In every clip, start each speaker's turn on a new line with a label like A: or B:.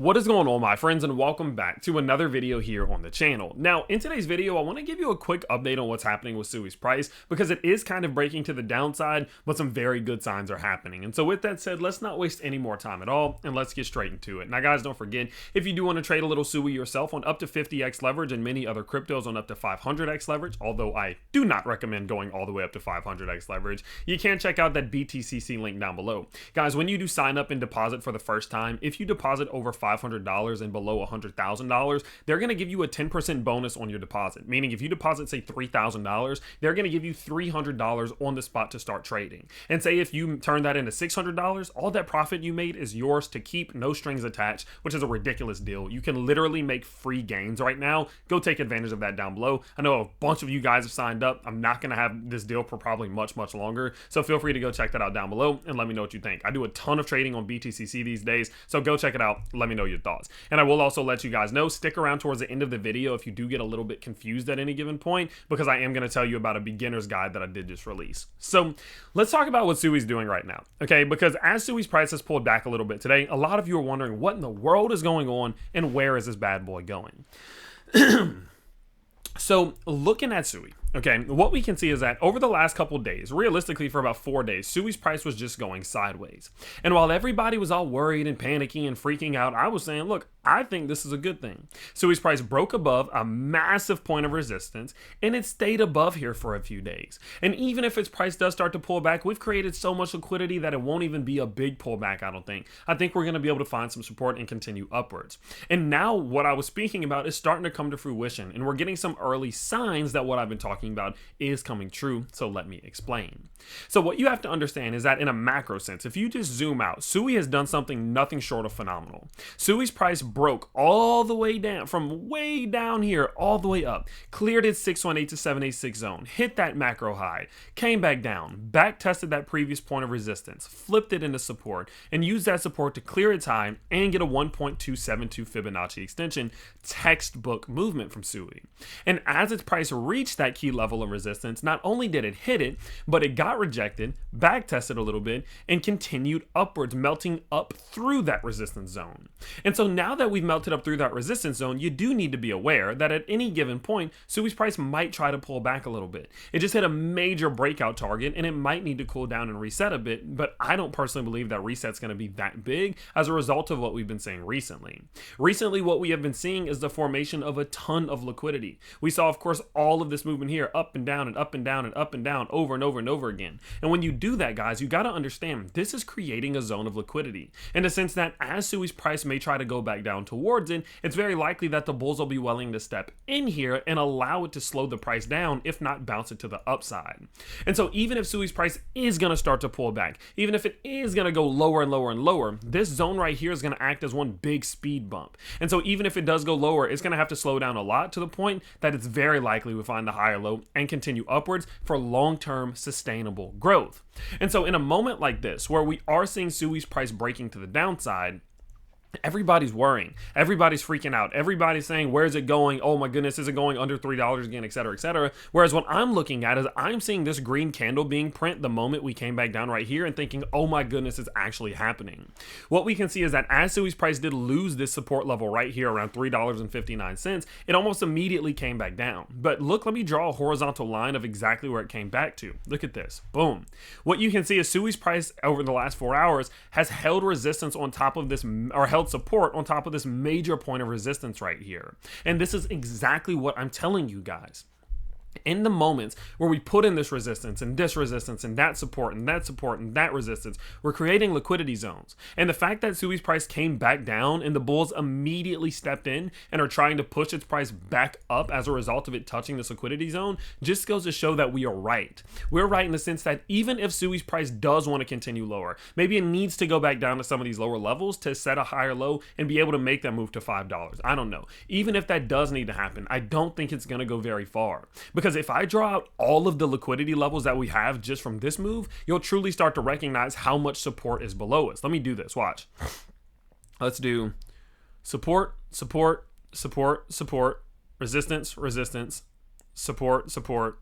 A: What is going on, my friends, and welcome back to another video here on the channel. Now, in today's video, I want to give you a quick update on what's happening with Sui's price because it is kind of breaking to the downside, but some very good signs are happening. And so with that said, let's not waste any more time at all, and let's get straight into it. Now, guys, don't forget, if you do want to trade a little Sui yourself on up to 50x leverage and many other cryptos on up to 500x leverage, although I do not recommend going all the way up to 500x leverage, you can check out that BTCC link down below. Guys, when you do sign up and deposit for the first time, if you deposit over $500 and below $100,000, they're going to give you a 10% bonus on your deposit. Meaning if you deposit, say, $3,000, they're going to give you $300 on the spot to start trading. And say if you turn that into $600, all that profit you made is yours to keep, no strings attached, which is a ridiculous deal. You can literally make free gains right now. Go take advantage of that down below. I know a bunch of you guys have signed up. I'm not going to have this deal for probably much longer. So feel free to go check that out down below and let me know what you think. I do a ton of trading on BTCC these days, so go check it out. Let me know your thoughts. And I will also let you guys know, stick around towards the end of the video if you do get a little bit confused at any given point, because I am going to tell you about a beginner's guide that I did just release. So let's talk about what Sui's doing right now, okay? Because as Sui's price has pulled back a little bit today, a lot of you are wondering what in the world is going on and where is this bad boy going? So looking at Sui, okay, what we can see is that over the last couple days, realistically for about 4 days, Sui's price was just going sideways. And while everybody was all worried and panicking and freaking out, I was saying, look, I think this is a good thing. Sui's price broke above a massive point of resistance, and it stayed above here for a few days. And even if its price does start to pull back, we've created so much liquidity that it won't even be a big pullback, I don't think. I think we're going to be able to find some support and continue upwards. And now what I was speaking about is starting to come to fruition, and we're getting some early signs that what I've been talking about is coming true. So let me explain. So what you have to understand is that in a macro sense, if you just zoom out, Sui has done something nothing short of phenomenal. Sui's price broke all the way down, from way down here all the way up, cleared its 618 to 786 zone, hit that macro high, came back down, back tested that previous point of resistance, flipped it into support, and used that support to clear its high and get a 1.272 Fibonacci extension, textbook movement from Sui. And as its price reached that key level of resistance, not only did it hit it, but it got rejected, back tested a little bit, and continued upwards, melting up through that resistance zone. And so now that we've melted up through that resistance zone, you do need to be aware that at any given point, Sui's price might try to pull back a little bit. It just hit a major breakout target, and it might need to cool down and reset a bit, but I don't personally believe that reset's going to be that big as a result of what we've been seeing recently. Recently, what we have been seeing is the formation of a ton of liquidity. We saw, of course, all of this movement here, up and down and up and down and up and down, over and over and over again. And when you do that, guys, you got to understand this is creating a zone of liquidity, in the sense that as Sui's price may try to go back down towards it, it's very likely that the bulls will be willing to step in here and allow it to slow the price down, if not bounce it to the upside. And so even if Sui's price is going to start to pull back, even if it is going to go lower and lower and lower, this zone right here is going to act as one big speed bump. And so even if it does go lower, it's going to have to slow down a lot, to the point that it's very likely we find the higher low and continue upwards for long-term sustainable growth. And so in a moment like this, where we are seeing Sui's price breaking to the downside, everybody's worrying, everybody's freaking out, everybody's saying, where's it going? Oh my goodness, is it going under $3 again, etc., etc. Whereas what I'm looking at is I'm seeing this green candle being print the moment we came back down right here and thinking, oh my goodness, it's actually happening. What we can see is that as Sui's price did lose this support level right here around $3.59, it almost immediately came back down. But look, let me draw a horizontal line of exactly where it came back to. Look at this, boom. What you can see is Sui's price over the last 4 hours has held resistance on top of this, or held support on top of this major point of resistance right here. And this is exactly what I'm telling you guys. In the moments where we put in this resistance and that support and that resistance, we're creating liquidity zones. And the fact that Sui's price came back down and the bulls immediately stepped in and are trying to push its price back up as a result of it touching this liquidity zone just goes to show that we are right. We're right in the sense that even if Sui's price does want to continue lower, maybe it needs to go back down to some of these lower levels to set a higher low and be able to make that move to $5. I don't know. Even if that does need to happen, I don't think it's going to go very far. Because if I draw out all of the liquidity levels that we have just from this move, you'll truly start to recognize how much support is below us. Let me do this. Watch. Let's do support, support, support, support, resistance, resistance, support, support.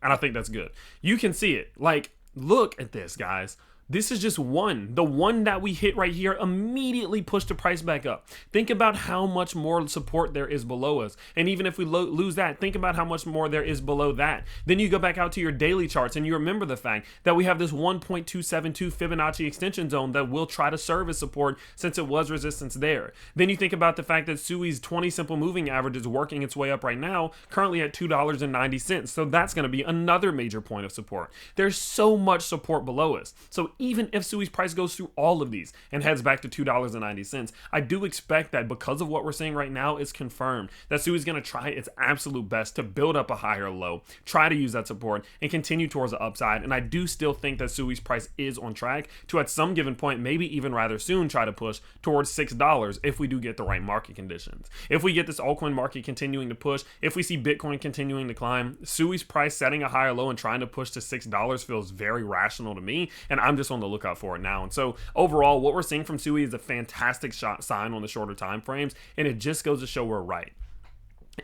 A: And I think that's good. You can see it. Like, look at this, guys. This is just one. The one that we hit right here immediately pushed the price back up. Think about how much more support there is below us. And even if we lose that, think about how much more there is below that. Then you go back out to your daily charts and you remember the fact that we have this 1.272 Fibonacci extension zone that will try to serve as support since it was resistance there. Then you think about the fact that SUI's 20 simple moving average is working its way up right now, currently at $2.90. So that's going to be another major point of support. There's so much support below us. So even if SUI's price goes through all of these and heads back to $2.90, I do expect that because of what we're seeing right now, it's confirmed that SUI's going to try its absolute best to build up a higher low, try to use that support, and continue towards the upside. And I do still think that SUI's price is on track to, at some given point, maybe even rather soon, try to push towards $6 if we do get the right market conditions. If we get this altcoin market continuing to push, if we see Bitcoin continuing to climb, SUI's price setting a higher low and trying to push to $6 feels very rational to me, and I'm just on the lookout for it now. And so overall, what we're seeing from SUI is a fantastic sign on the shorter time frames, and it just goes to show we're right.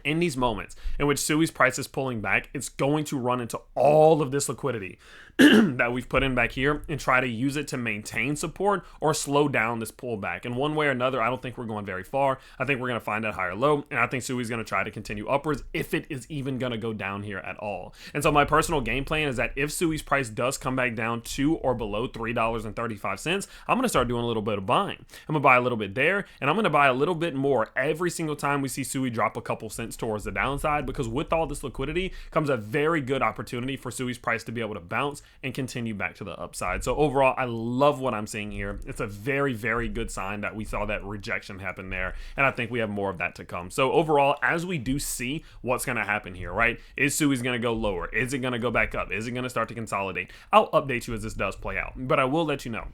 A: In these moments in which SUI's price is pulling back, it's going to run into all of this liquidity that we've put in back here and try to use it to maintain support or slow down this pullback. And one way or another, I don't think we're going very far. I think we're going to find that higher low, and I think SUI's going to try to continue upwards if it is even going to go down here at all. And so my personal game plan is that if SUI's price does come back down to or below $3.35, I'm going to start doing a little bit of buying. I'm going to buy a little bit there, and I'm going to buy a little bit more every single time we see SUI drop a couple cents towards the downside, because with all this liquidity comes a very good opportunity for SUI's price to be able to bounce and continue back to the upside. So overall, I love what I'm seeing here. It's a very, very good sign that we saw that rejection happen there, and I think we have more of that to come. So overall, as we do see what's going to happen here, right? Is SUI's going to go lower? Is it going to go back up? Is it going to start to consolidate? I'll update you as this does play out, but I will let you know.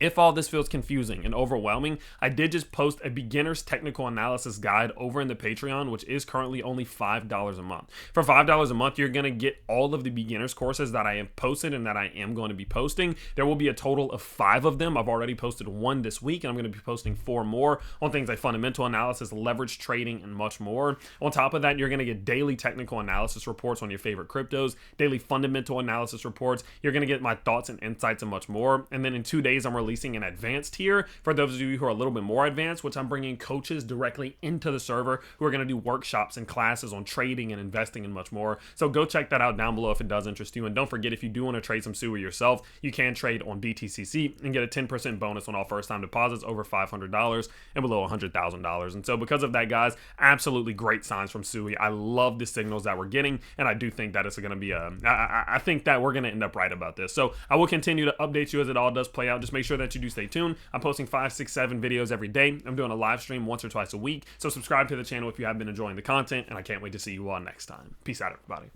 A: If all this feels confusing and overwhelming, I did just post a beginner's technical analysis guide over in the Patreon, which is currently only $5 a month. For $5 a month, you're going to get all of the beginner's courses that I have posted and that I am going to be posting. There will be a total of 5 of them. I've already posted 1 this week, and I'm going to be posting 4 more on things like fundamental analysis, leverage trading, and much more. On top of that, you're going to get daily technical analysis reports on your favorite cryptos, daily fundamental analysis reports. You're going to get my thoughts and insights and much more. And then in 2 days, I'm releasing an advanced tier for those of you who are a little bit more advanced, which I'm bringing coaches directly into the server who are going to do workshops and classes on trading and investing and much more. So go check that out down below if it does interest you. And don't forget, if you do want to trade some SUI yourself, you can trade on BTCC and get a 10% bonus on all first time deposits over $500 and below $100,000. And so because of that, guys, absolutely great signs from SUI. I love the signals that we're getting, and I do think that it's going to be I think that we're going to end up right about this. So I will continue to update you as it all does play out. Just make sure that you do stay tuned. I'm posting 5, 6, 7 videos every day. I'm doing a live stream once or twice a week. So subscribe to the channel if you have been enjoying the content, and I can't wait to see you all next time. Peace out, everybody.